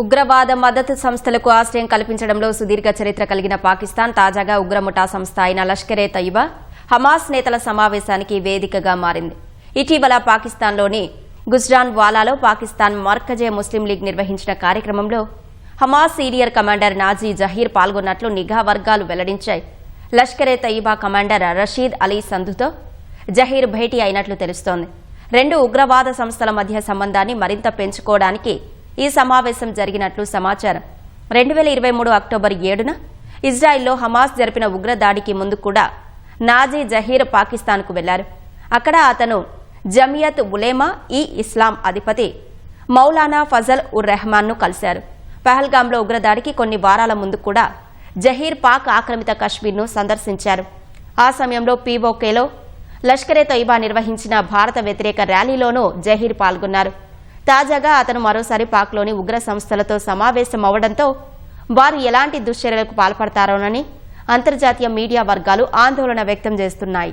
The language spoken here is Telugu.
ఉగ్రవాద మద్దతు సంస్థలకు ఆశ్రయం కల్పించడంలో సుదీర్ఘ చరిత్ర కలిగిన పాకిస్తాన్ తాజాగా ఉగ్రముఠా సంస్థ అయిన లష్కరే తయ్యిబా, హమాస్ నేతల సమావేశానికి వేదికగా మారింది. ఇటీవల పాకిస్తాన్లోని గుజ్రాన్వాలాలో పాకిస్తాన్ మర్కజే ముస్లిం లీగ్ నిర్వహించిన కార్యక్రమంలో Hamas senior commander Naji Zaheer పాల్గొన్నట్లు నిఘా వర్గాలు వెల్లడించాయి. లష్కరే తయ్యిబా కమాండర్ రషీద్ అలీ సంధుతో జహీర్ భేటీ అయినట్లు తెలుస్తోంది. రెండు ఉగ్రవాద సంస్థల మధ్య సంబంధాన్ని మరింత పెంచుకోవడానికి ఈ సమావేశం జరిగినట్లు సమాచారం. 2023 అక్టోబర్ 7న ఇజ్రాయెల్లో హమాస్ జరిపిన ఉగ్రదాడికి ముందు కూడా నాజీ జహీర్ పాకిస్తాన్కు వెళ్లారు. అక్కడ అతను జమియత్ ఉలేమా ఈ ఇస్లాం అధిపతి మౌలానా ఫజల్ ఉర్ రెహమాన్ను కలిశారు. పహల్గాంలో ఉగ్రదాడికి కొన్ని వారాల ముందు కూడా జహీర్ పాక్ ఆక్రమిత కశ్మీర్ను సందర్శించారు. ఆ సమయంలో పీఓకేలో లష్కరే తయ్యిబా నిర్వహించిన భారత వ్యతిరేక ర్యాలీలోనూ జహీర్ పాల్గొన్నారు. తాజాగా అతను మరోసారి పాక్లోని ఉగ్ర సంస్థలతో సమావేశమవడంతో వారు ఎలాంటి దుశ్చర్యలకు పాల్పడతారోనని అంతర్జాతీయ మీడియా వర్గాలు ఆందోళన వ్యక్తం చేస్తున్నాయి.